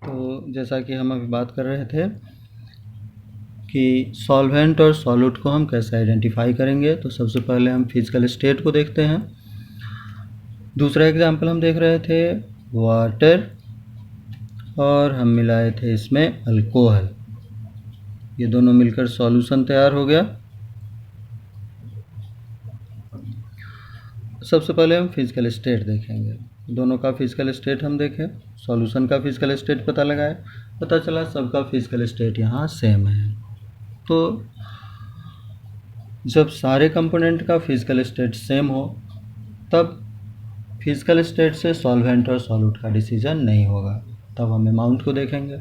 तो जैसा कि हम अभी बात कर रहे थे कि सॉल्वेंट और सॉल्यूट को हम कैसे आइडेंटिफाई करेंगे, तो सबसे पहले हम फिजिकल स्टेट को देखते हैं। दूसरा एग्जाम्पल हम देख रहे थे वाटर और हम मिलाए थे इसमें अल्कोहल, ये दोनों मिलकर सॉल्यूशन तैयार हो गया। सबसे पहले हम फिजिकल स्टेट देखेंगे, दोनों का फिजिकल स्टेट हम देखें, सॉल्यूशन का फिजिकल स्टेट पता लगाए, पता चला सबका फिजिकल स्टेट यहाँ सेम है। तो जब सारे कंपोनेंट का फिजिकल स्टेट सेम हो तब फिजिकल स्टेट से सॉल्वेंट और सॉल्यूट का डिसीजन नहीं होगा, तब हम अमाउंट को देखेंगे।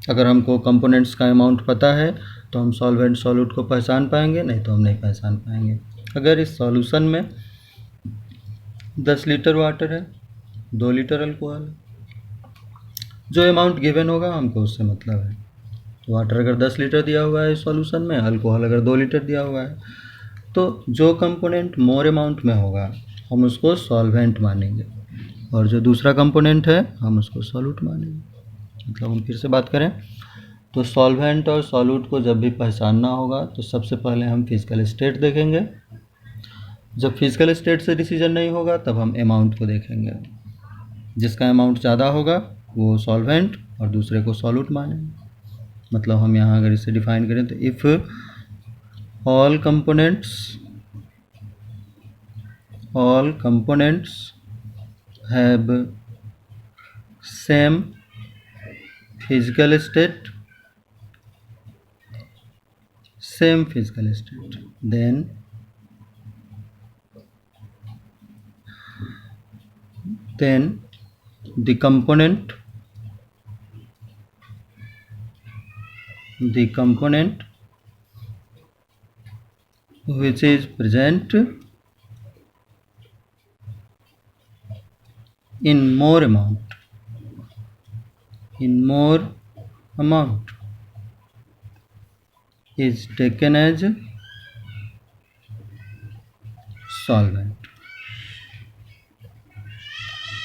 अगर हमको कंपोनेंट्स का अमाउंट पता है तो हम सॉल्वेंट सॉल्यूट को पहचान पाएंगे, नहीं तो हम नहीं पहचान पाएंगे। अगर इस सॉल्यूशन में 10 लीटर वाटर है, 2 लीटर अल्कोहल है, जो अमाउंट गिवन होगा हमको उससे मतलब है। तो वाटर अगर 10 लीटर दिया हुआ है इस सॉल्यूशन में, अल्कोहल अगर 2 लीटर दिया हुआ है, तो जो कंपोनेंट मोर अमाउंट में होगा हम उसको सॉल्वेंट मानेंगे और जो दूसरा कंपोनेंट है हम उसको सॉल्यूट मानेंगे। मतलब हम फिर से बात करें तो सॉल्वेंट और सॉल्यूट को जब भी पहचानना होगा तो सबसे पहले हम फिजिकल स्टेट देखेंगे। जब फिजिकल स्टेट से डिसीजन नहीं होगा तब हम अमाउंट को देखेंगे। जिसका अमाउंट ज़्यादा होगा वो सॉल्वेंट और दूसरे को सॉल्यूट मानेंगे। मतलब हम यहाँ अगर इसे डिफाइन करें तो if all components have same physical state, then the component which is present in more amount is taken as solvent।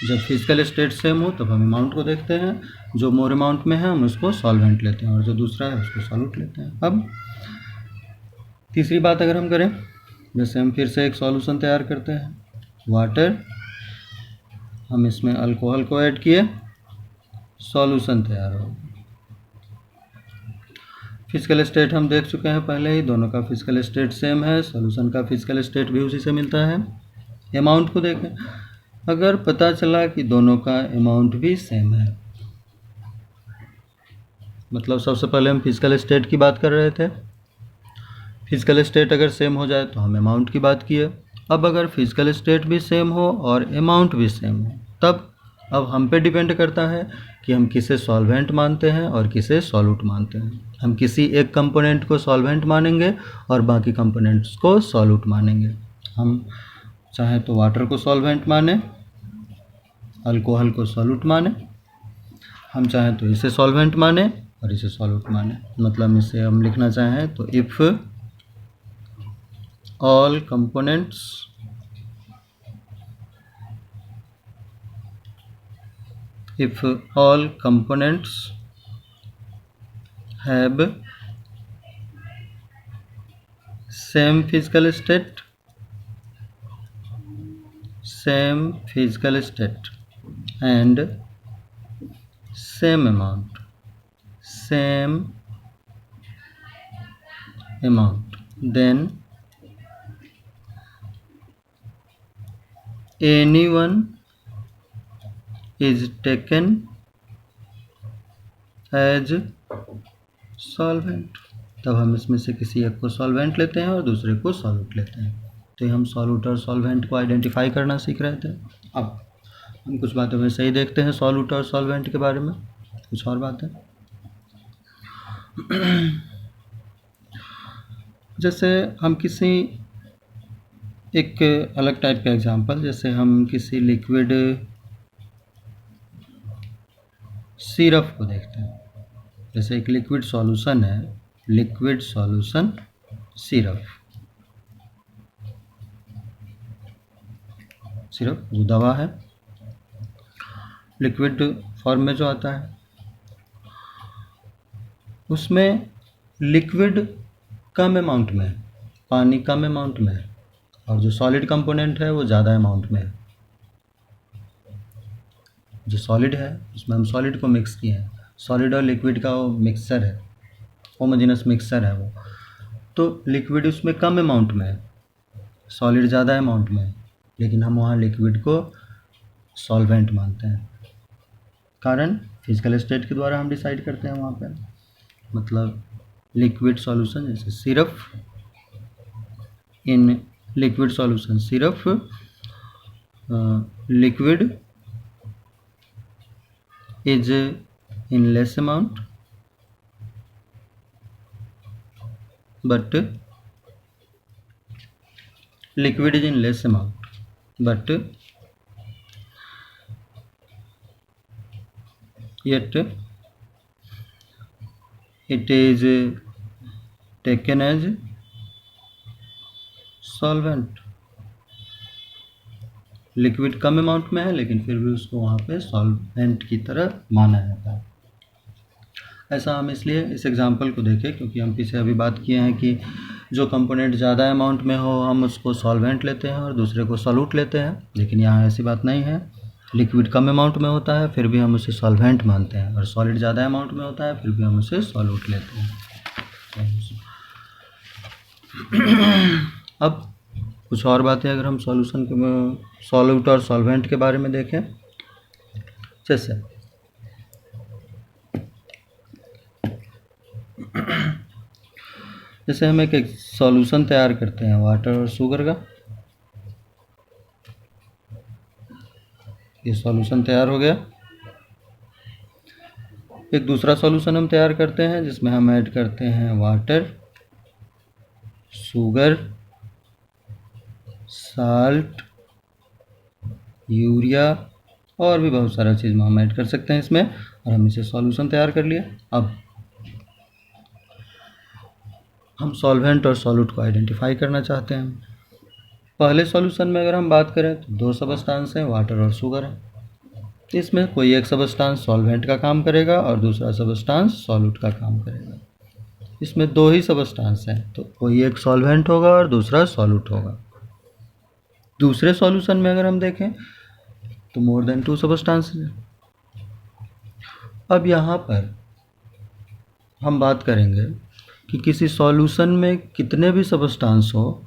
जब फिजिकल स्टेट सेम हो तब हम अमाउंट को देखते हैं, जो मोर अमाउंट में है हम उसको सॉल्वेंट लेते हैं और जो दूसरा है उसको सॉल्यूट लेते हैं। अब तीसरी बात अगर हम करें, जैसे हम फिर से एक सॉल्यूशन तैयार करते हैं, वाटर, हम इसमें अल्कोहल को ऐड किए, सॉल्यूशन तैयार हो। फिजिकल स्टेट हम देख चुके हैं पहले ही, दोनों का फिजिकल स्टेट सेम है, सॉल्यूशन का फिजिकल स्टेट भी उसी से मिलता है। अमाउंट को देखें, अगर पता चला कि दोनों का अमाउंट भी सेम है, मतलब सबसे पहले हम फिजिकल स्टेट की बात कर रहे थे, फिजिकल स्टेट अगर सेम हो जाए तो हम अमाउंट की बात किए। अब अगर फिजिकल स्टेट भी सेम हो और अमाउंट भी सेम हो तब अब हम पे डिपेंड करता है कि हम किसे सॉल्वेंट मानते हैं और किसे सॉल्यूट मानते हैं। हम किसी एक कंपोनेंट को सॉल्वेंट मानेंगे और बाकी कंपोनेंट्स को सॉल्यूट मानेंगे। हम चाहे तो वाटर को सॉल्वेंट माने, अल्कोहल को सॉल्यूट माने, हम चाहें तो इसे सॉल्वेंट माने और इसे सॉल्यूट माने। मतलब इसे हम लिखना चाहें तो if all components have same physical state and same amount, then anyone is taken as solvent। तब हम इसमें से किसी एक को सॉल्वेंट लेते हैं और दूसरे को सॉल्यूट लेते हैं। तो हम सॉल्यूट और सॉल्वेंट को आइडेंटिफाई करना सीख रहे थे। अब हम कुछ बातें वैसे ही देखते हैं सॉल्यूट और सॉल्वेंट के बारे में, कुछ और बातें। जैसे हम किसी एक अलग टाइप का एग्जांपल, जैसे हम किसी लिक्विड सिरप को देखते हैं। जैसे एक लिक्विड सॉल्यूशन है, लिक्विड सॉल्यूशन सिरप वो दवा है। लिक्विड फॉर्म में जो आता है उसमें लिक्विड कम अमाउंट में है, पानी कम अमाउंट में है, और जो सॉलिड कंपोनेंट है वो ज़्यादा अमाउंट में है। जो सॉलिड है उसमें हम सॉलिड को मिक्स किए हैं, सॉलिड और लिक्विड का वो मिक्सचर है, होमोजेनस मिक्सचर है वो। तो लिक्विड उसमें कम अमाउंट में है, सॉलिड ज़्यादा अमाउंट में है, लेकिन हम वहाँ लिक्विड को सॉल्वेंट मानते हैं। कारण फिजिकल स्टेट के द्वारा हम डिसाइड करते हैं वहाँ पर, मतलब लिक्विड सॉल्यूशन, जैसे syrup in liquid solution, syrup liquid is in less amount but liquid is in less amount but yet it is taken as solvent। Liquid come amount में है लेकिन फिर भी उसको वहाँ पे सॉल्वेंट की तरह माना जाता है। ऐसा हम इसलिए इस एग्जांपल को देखें क्योंकि हम पीछे अभी बात किए हैं कि जो कंपोनेंट ज़्यादा अमाउंट में हो हम उसको सॉल्वेंट लेते हैं और दूसरे को सॉल्यूट लेते हैं, लेकिन यहाँ ऐसी बात नहीं है। लिक्विड कम अमाउंट में होता है फिर भी हम उसे सॉल्वेंट मानते हैं, और सॉलिड ज़्यादा अमाउंट में होता है फिर भी हम उसे सॉल्यूट लेते हैं। अब कुछ और बातें अगर हम सॉल्यूशन के सॉल्यूट और सॉल्वेंट के बारे में देखें, जैसे हम एक सॉल्यूशन तैयार करते हैं वाटर और शुगर का, ये सॉल्यूशन तैयार हो गया। एक दूसरा सॉल्यूशन हम तैयार करते हैं जिसमें हम ऐड करते हैं वाटर, शुगर, साल्ट, यूरिया और भी बहुत सारा चीज़ हम ऐड कर सकते हैं इसमें, और हम इसे सॉल्यूशन तैयार कर लिया। अब हम सॉल्वेंट और सॉल्यूट को आइडेंटिफाई करना चाहते हैं। पहले सॉल्यूशन में अगर हम बात करें तो दो सब्सटेंस हैं, वाटर और शुगर है। इसमें कोई एक सब्सटेंस सॉल्वेंट का काम करेगा और दूसरा सब्सटेंस सॉल्यूट का काम करेगा। इसमें दो ही सब्सटेंस हैं तो कोई एक सॉल्वेंट होगा और दूसरा सॉल्यूट होगा। दूसरे सॉल्यूशन में अगर हम देखें तो मोर देन टू सब्सटेंसेस हैं। अब यहाँ पर हम बात करेंगे कि किसी सॉल्यूशन में कितने भी सब्सटेंस हो,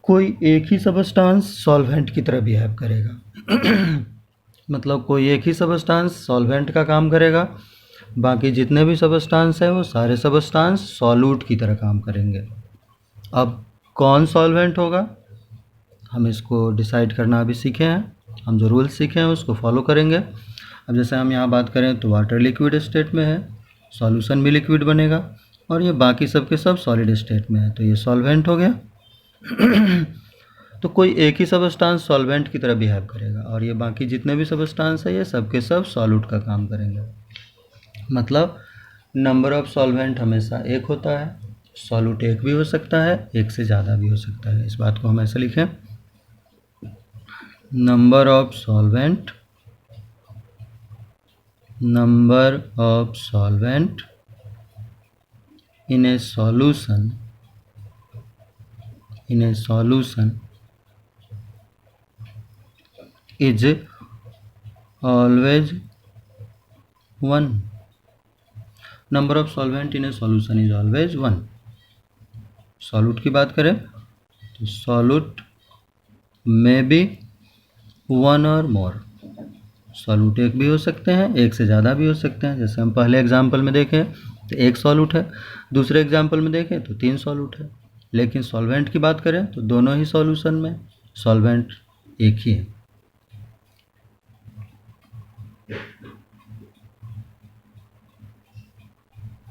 कोई एक ही सब्सटेंस सॉल्वेंट की तरह बिहेव करेगा। मतलब कोई एक ही सब्सटेंस सॉल्वेंट का काम करेगा, बाकी जितने भी सब्सटेंस हैं वो सारे सब्सटेंस सॉल्यूट की तरह काम करेंगे। अब कौन सॉल्वेंट होगा हम इसको डिसाइड करना अभी सीखे हैं, हम जो रूल्स सीखे हैं उसको फॉलो करेंगे। अब जैसे हम यहाँ बात करें तो वाटर लिक्विड स्टेट में है, सॉल्यूशन भी लिक्विड बनेगा, और ये बाकी सब के सब सॉलिड स्टेट में है तो ये सॉल्वेंट हो गया। तो कोई एक ही सब्सटेंस सॉल्वेंट की तरह बिहेव करेगा और ये बाकी जितने भी सब्सटेंस है ये सब के सब सॉल्यूट का काम करेंगे। मतलब नंबर ऑफ सॉल्वेंट हमेशा एक होता है, सॉल्यूट एक भी हो सकता है, एक से ज़्यादा भी हो सकता है। इस बात को हम ऐसे लिखें, number of solvent in a solution is always 1। Number of solvent in A solution is always 1। Solute की बात करें तो सॉल्यूट में बी 1 और मोर, सॉल्यूट एक भी हो सकते हैं, एक से ज़्यादा भी हो सकते हैं। जैसे हम पहले एग्जाम्पल में देखें तो एक सॉल्यूट है, दूसरे एग्जाम्पल में देखें तो 3 सॉल्यूट है। लेकिन सॉल्वेंट की बात करें तो दोनों ही सॉल्यूशन में सॉल्वेंट एक ही है।